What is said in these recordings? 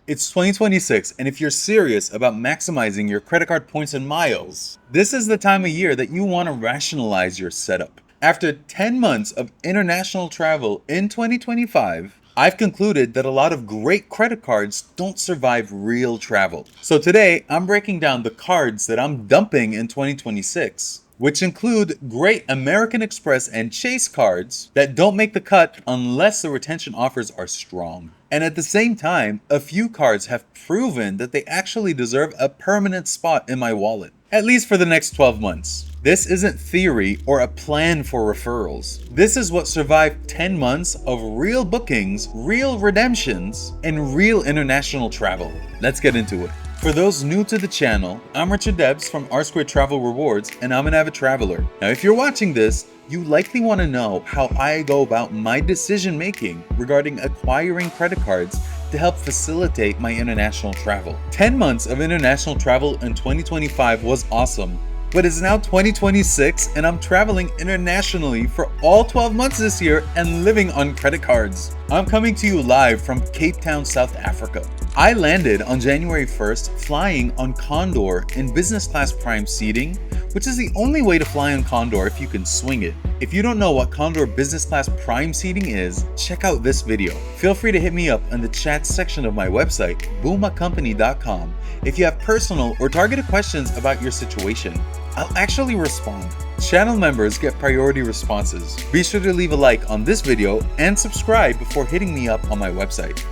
It's 2026, and if you're serious about maximizing your credit card points and miles, this is the time of year that you want to rationalize your setup. After 10 months of international travel in 2025, I've concluded that a lot of great credit cards don't survive real travel. So today, I'm breaking down the cards that I'm dumping in 2026, which include great American Express and Chase cards that don't make the cut unless the retention offers are strong. And at the same time, a few cards have proven that they actually deserve a permanent spot in my wallet, at least for the next 12 months. This isn't theory or a plan for referrals. This is what survived 10 months of real bookings, real redemptions, and real international travel. Let's get into it. For those new to the channel, I'm Richard Debs from R2 Travel Rewards, and I'm an avid traveler. Now, if you're watching this, you likely want to know how I go about my decision making regarding acquiring credit cards to help facilitate my international travel. 10 months of international travel in 2025 was awesome, but it's now 2026 and I'm traveling internationally for all 12 months this year and living on credit cards. I'm coming to you live from Cape Town, South Africa. I landed on January 1st flying on Condor in business class prime seating, which is the only way to fly on Condor if you can swing it. If you don't know what Condor business class prime seating is, check out this video. Feel free to hit me up in the chat section of my website, boomacompany.com, if you have personal or targeted questions about your situation. I'll actually respond. Channel members get priority responses. Be sure to leave a like on this video and subscribe before hitting me up on my website.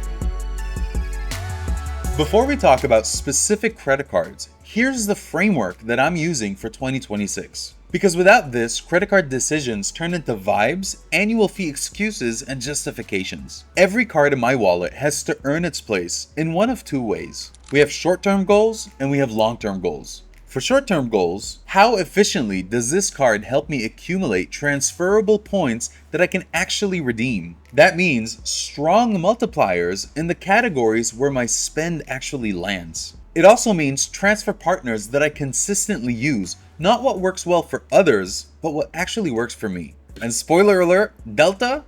Before we talk about specific credit cards, here's the framework that I'm using for 2026. Because without this, credit card decisions turn into vibes, annual fee excuses, and justifications. Every card in my wallet has to earn its place in one of two ways. We have short-term goals and we have long-term goals. For short-term goals, how efficiently does this card help me accumulate transferable points that I can actually redeem? That means strong multipliers in the categories where my spend actually lands. It also means transfer partners that I consistently use, not what works well for others, but what actually works for me. And spoiler alert, Delta,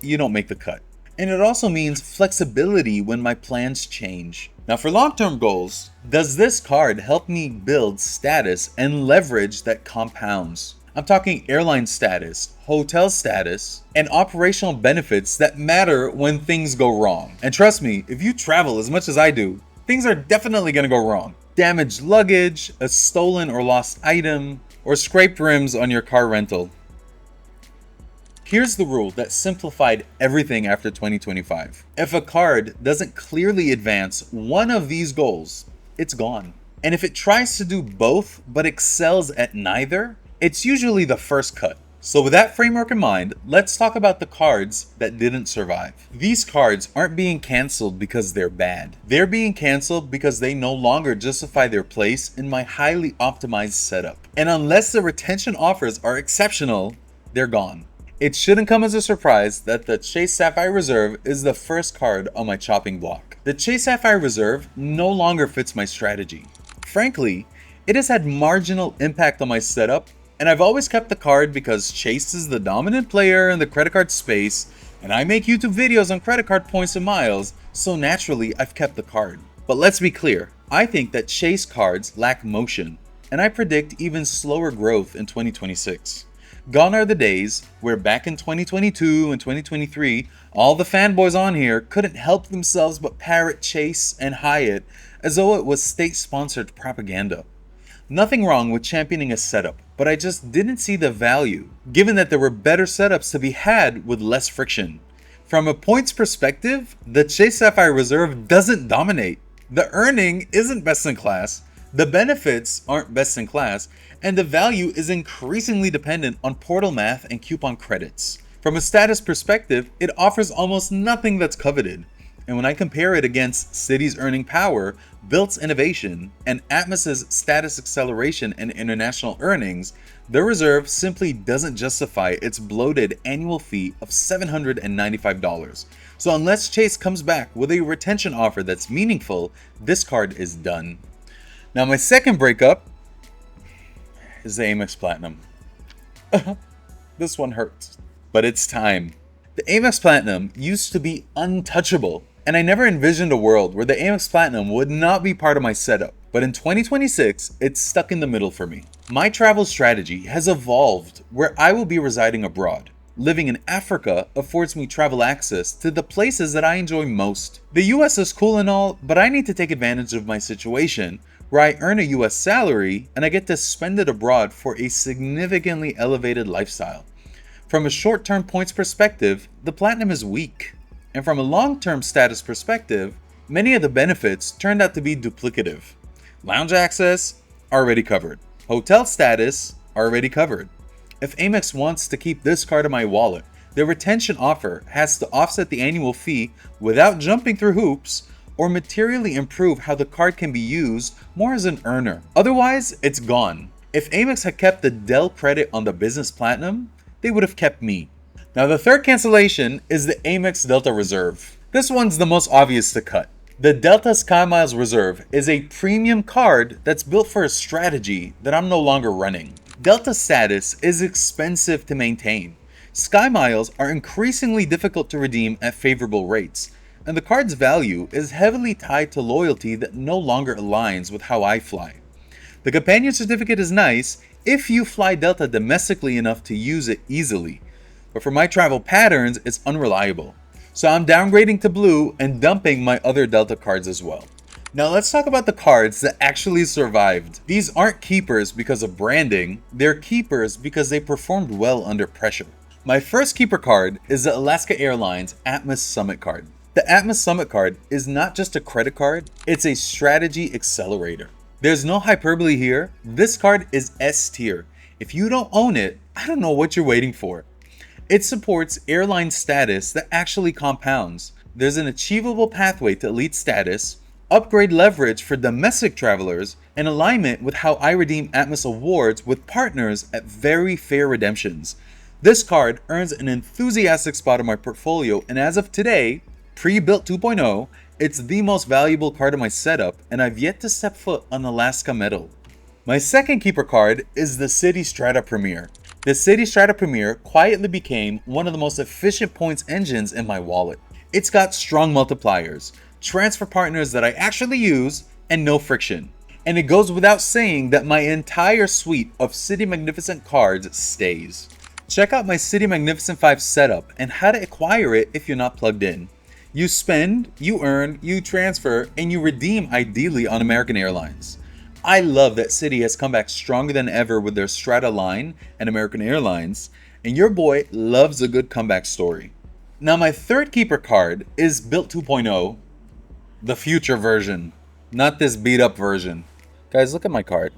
you don't make the cut. And it also means flexibility when my plans change. Now for long-term goals, does this card help me build status and leverage that compounds? I'm talking airline status, hotel status, and operational benefits that matter when things go wrong. And trust me, if you travel as much as I do, things are definitely gonna go wrong. Damaged luggage, a stolen or lost item, or scraped rims on your car rental. Here's the rule that simplified everything after 2025. If a card doesn't clearly advance one of these goals, it's gone. And if it tries to do both but excels at neither, it's usually the first cut. So with that framework in mind, let's talk about the cards that didn't survive. These cards aren't being canceled because they're bad. They're being canceled because they no longer justify their place in my highly optimized setup. And unless the retention offers are exceptional, they're gone. It shouldn't come as a surprise that the Chase Sapphire Reserve is the first card on my chopping block. The Chase Sapphire Reserve no longer fits my strategy. Frankly, it has had marginal impact on my setup, and I've always kept the card because Chase is the dominant player in the credit card space, and I make YouTube videos on credit card points and miles, so naturally I've kept the card. But let's be clear, I think that Chase cards lack motion, and I predict even slower growth in 2026. Gone are the days where back in 2022 and 2023, all the fanboys on here couldn't help themselves but parrot Chase and Hyatt as though it was state-sponsored propaganda. Nothing wrong with championing a setup, but I just didn't see the value, given that there were better setups to be had with less friction. From a points perspective, the Chase Sapphire Reserve doesn't dominate. The earning isn't best in class, the benefits aren't best in class, and the value is increasingly dependent on portal math and coupon credits. From a status perspective, it offers almost nothing that's coveted. And when I compare it against Citi's earning power, Bilt's innovation, and Atmos's status acceleration and international earnings, the reserve simply doesn't justify its bloated annual fee of $795. So unless Chase comes back with a retention offer that's meaningful, this card is done. Now my second breakup is the Amex Platinum. This one hurts, but it's time. The Amex Platinum used to be untouchable, And I never envisioned a world where the Amex Platinum would not be part of my setup. But in 2026, it's stuck in the middle for me. My travel strategy has evolved where I will be residing abroad. Living in Africa affords me travel access to the places that I enjoy most. The US is cool and all, but I need to take advantage of my situation where I earn a US salary and I get to spend it abroad for a significantly elevated lifestyle. From a short-term points perspective, the Platinum is weak. And from a long-term status perspective, many of the benefits turned out to be duplicative. Lounge access, already covered. Hotel status, already covered. If Amex wants to keep this card in my wallet, their retention offer has to offset the annual fee without jumping through hoops or materially improve how the card can be used more as an earner. Otherwise, it's gone. If Amex had kept the Dell credit on the Business Platinum, they would have kept me. Now the third cancellation is the Amex Delta Reserve. This one's the most obvious to cut. The Delta SkyMiles Reserve is a premium card that's built for a strategy that I'm no longer running. Delta status is expensive to maintain. SkyMiles are increasingly difficult to redeem at favorable rates, and the card's value is heavily tied to loyalty that no longer aligns with how I fly. The companion certificate is nice if you fly Delta domestically enough to use it easily, but for my travel patterns, it's unreliable. So I'm downgrading to Blue and dumping my other Delta cards as well. Now let's talk about the cards that actually survived. These aren't keepers because of branding, they're keepers because they performed well under pressure. My first keeper card is the Alaska Airlines Atmos Summit card. The Atmos Summit card is not just a credit card, it's a strategy accelerator. There's no hyperbole here, this card is S tier. If you don't own it, I don't know what you're waiting for. It supports airline status that actually compounds. There's an achievable pathway to elite status, upgrade leverage for domestic travelers, and alignment with how I redeem Atmos awards with partners at very fair redemptions. This card earns an enthusiastic spot in my portfolio, and as of today, pre-bilt 2.0, it's the most valuable card in my setup, and I've yet to step foot on Alaska Metal. My second keeper card is the City Strata Premier. The City Strata Premier quietly became one of the most efficient points engines in my wallet. It's got strong multipliers, transfer partners that I actually use, and no friction. And it goes without saying that my entire suite of City Magnificent cards stays. Check out my City Magnificent 5 setup and how to acquire it if you're not plugged in. You spend, you earn, you transfer, and you redeem ideally on American Airlines. I love that City has come back stronger than ever with their Strata line and American Airlines, and your boy loves a good comeback story. Now my third keeper card is bilt 2.0, the future version, not this beat up version. Guys, look at my card.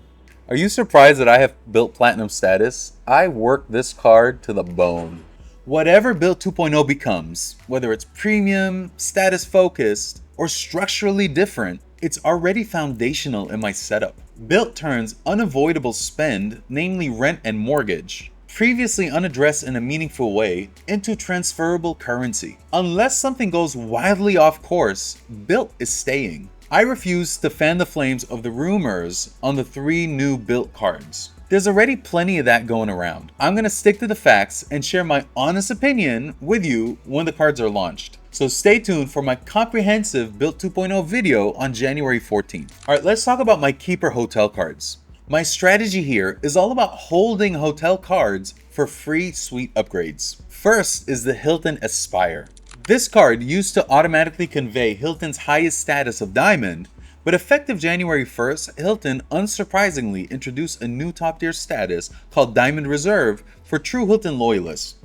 Are you surprised that I have bilt Platinum status? I work this card to the bone. Whatever bilt 2.0 becomes, whether it's premium, status focused, or structurally different, it's already foundational in my setup. Bilt turns unavoidable spend, namely rent and mortgage, previously unaddressed in a meaningful way, into transferable currency. Unless something goes wildly off course, bilt is staying. I refuse to fan the flames of the rumors on the 3 new bilt cards. There's already plenty of that going around. I'm gonna stick to the facts and share my honest opinion with you when the cards are launched. So stay tuned for my comprehensive bilt 2.0 video on January 14th. Alright, let's talk about my keeper hotel cards. My strategy here is all about holding hotel cards for free suite upgrades. First is the Hilton Aspire. This card used to automatically convey Hilton's highest status of Diamond, but effective January 1st, Hilton unsurprisingly introduced a new top tier status called Diamond Reserve for true Hilton loyalists.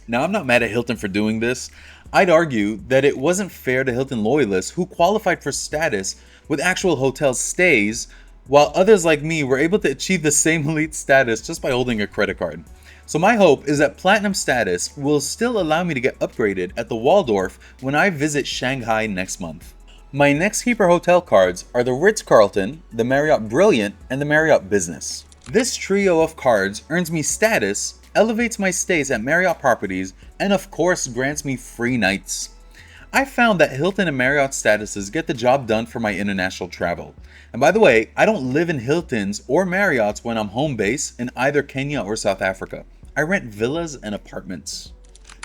Now, I'm not mad at Hilton for doing this. I'd argue that it wasn't fair to Hilton loyalists who qualified for status with actual hotel stays, while others like me were able to achieve the same elite status just by holding a credit card. So my hope is that Platinum status will still allow me to get upgraded at the Waldorf when I visit Shanghai next month. My next keeper hotel cards are the Ritz-Carlton, the Marriott Brilliant, and the Marriott Business. This trio of cards earns me status, elevates my stays at Marriott properties, and of course grants me free nights. I found that Hilton and Marriott statuses get the job done for my international travel. And by the way, I don't live in Hiltons or Marriotts when I'm home base in either Kenya or South Africa. I rent villas and apartments.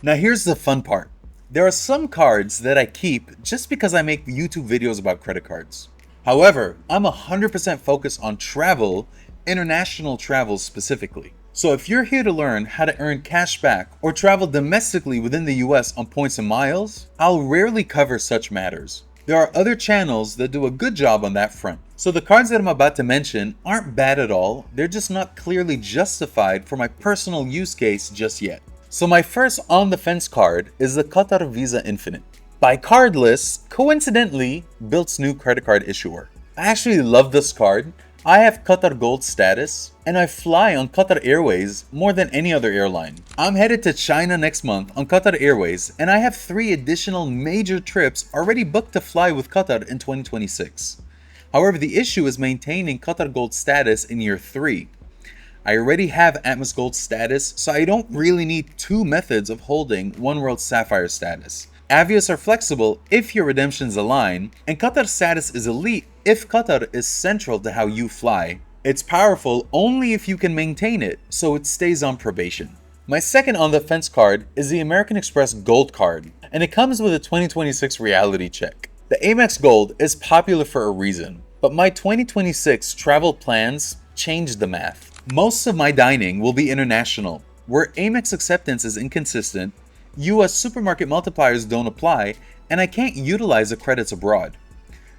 Now here's the fun part. There are some cards that I keep just because I make YouTube videos about credit cards. However, I'm 100% focused on travel, international travel specifically. So if you're here to learn how to earn cash back or travel domestically within the US on points and miles, I'll rarely cover such matters. There are other channels that do a good job on that front. So the cards that I'm about to mention aren't bad at all, they're just not clearly justified for my personal use case just yet. So my first on the fence card is the Qatar Visa Infinite. By card list, coincidentally, Bilt's new credit card issuer. I actually love this card. I have Qatar Gold status, and I fly on Qatar Airways more than any other airline. I'm headed to China next month on Qatar Airways, and I have 3 additional major trips already booked to fly with Qatar in 2026. However, the issue is maintaining Qatar Gold status in year 3. I already have Atmos Gold status, so I don't really need 2 methods of holding One World Sapphire status. Avios are flexible if your redemptions align, and Qatar status is elite if Qatar is central to how you fly. It's powerful only if you can maintain it, so it stays on probation. My second on the fence card is the American Express Gold card, and it comes with a 2026 reality check. The Amex Gold is popular for a reason, but my 2026 travel plans changed the math. Most of my dining will be international, where Amex acceptance is inconsistent, US supermarket multipliers don't apply, and I can't utilize the credits abroad.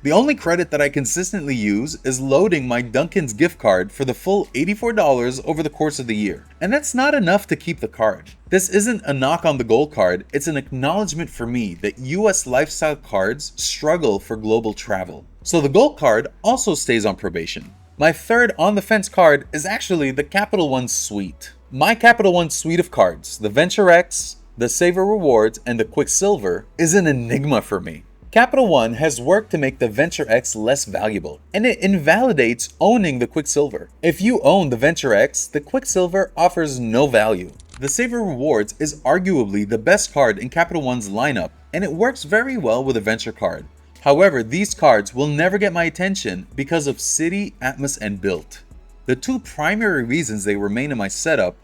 The only credit that I consistently use is loading my Dunkin's gift card for the full $84 over the course of the year, and that's not enough to keep the card. This isn't a knock on the gold card, it's an acknowledgement for me that US lifestyle cards struggle for global travel. So the gold card also stays on probation. My third on the fence card is actually the Capital One suite. My Capital One suite of cards, the Venture X, the Saver Rewards, and the Quicksilver, is an enigma for me. Capital One has worked to make the Venture X less valuable, and it invalidates owning the Quicksilver. If you own the Venture X, the Quicksilver offers no value. The Saver Rewards is arguably the best card in Capital One's lineup, and it works very well with a Venture card. However, these cards will never get my attention because of Citi, Atmos, and Bilt. The 2 primary reasons they remain in my setup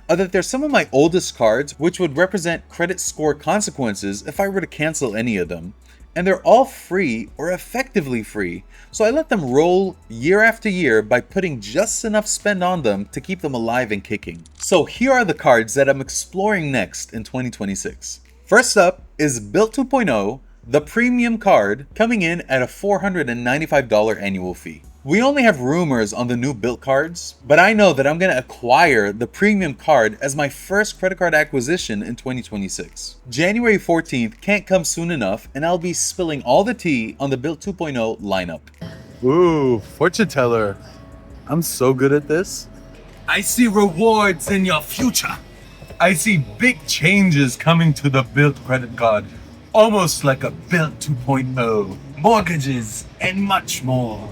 are that they're some of my oldest cards, which would represent credit score consequences if I were to cancel any of them, and they're all free or effectively free, so I let them roll year after year by putting just enough spend on them to keep them alive and kicking. So here are the cards that I'm exploring next in 2026. First up is Bilt 2.0, the premium card, coming in at a $495 annual fee. We only have rumors on the new Bilt cards, but I know that I'm going to acquire the premium card as my first credit card acquisition in 2026. January 14th can't come soon enough, and I'll be spilling all the tea on the Bilt 2.0 lineup. Ooh, fortune teller. I'm so good at this. I see rewards in your future. I see big changes coming to the Bilt credit card, almost like a Bilt 2.0, mortgages, and much more.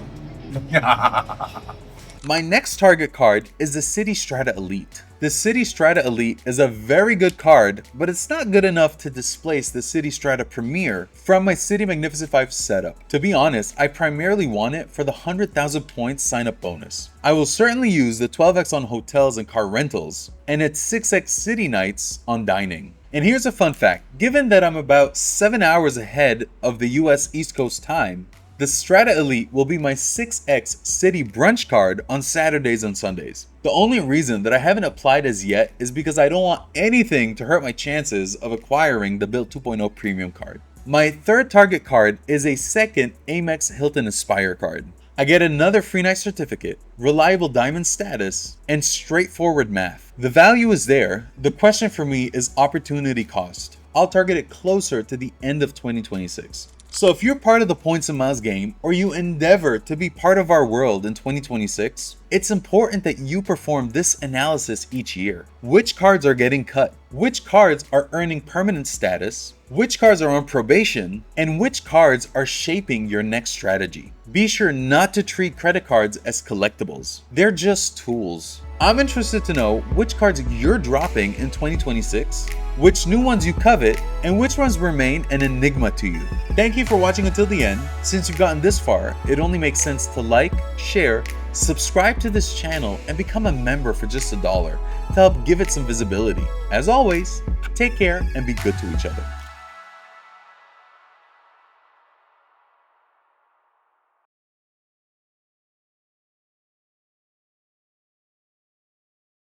My next target card is the Citi Strata Elite. The Citi Strata Elite is a very good card, but it's not good enough to displace the Citi Strata Premier from my Citi Magnificent 5 setup. To be honest, I primarily want it for the 100,000 points sign-up bonus. I will certainly use the 12x on hotels and car rentals, and its 6x Citi nights on dining. And here's a fun fact, given that I'm about 7 hours ahead of the US East Coast time, the Strata Elite will be my 6x Citi brunch card on Saturdays and Sundays. The only reason that I haven't applied as yet is because I don't want anything to hurt my chances of acquiring the Bilt 2.0 premium card. My third target card is a second Amex Hilton Aspire card. I get another free night certificate, reliable diamond status, and straightforward math. The value is there. The question for me is opportunity cost. I'll target it closer to the end of 2026. So if you're part of the Points and Miles game, or you endeavor to be part of our world in 2026, it's important that you perform this analysis each year. Which cards are getting cut? Which cards are earning permanent status? Which cards are on probation? And which cards are shaping your next strategy? Be sure not to treat credit cards as collectibles. They're just tools. I'm interested to know which cards you're dropping in 2026, which new ones you covet, and which ones remain an enigma to you. Thank you for watching until the end. Since you've gotten this far, it only makes sense to like, share, subscribe to this channel, and become a member for just $1 to help give it some visibility. As always, take care and be good to each other.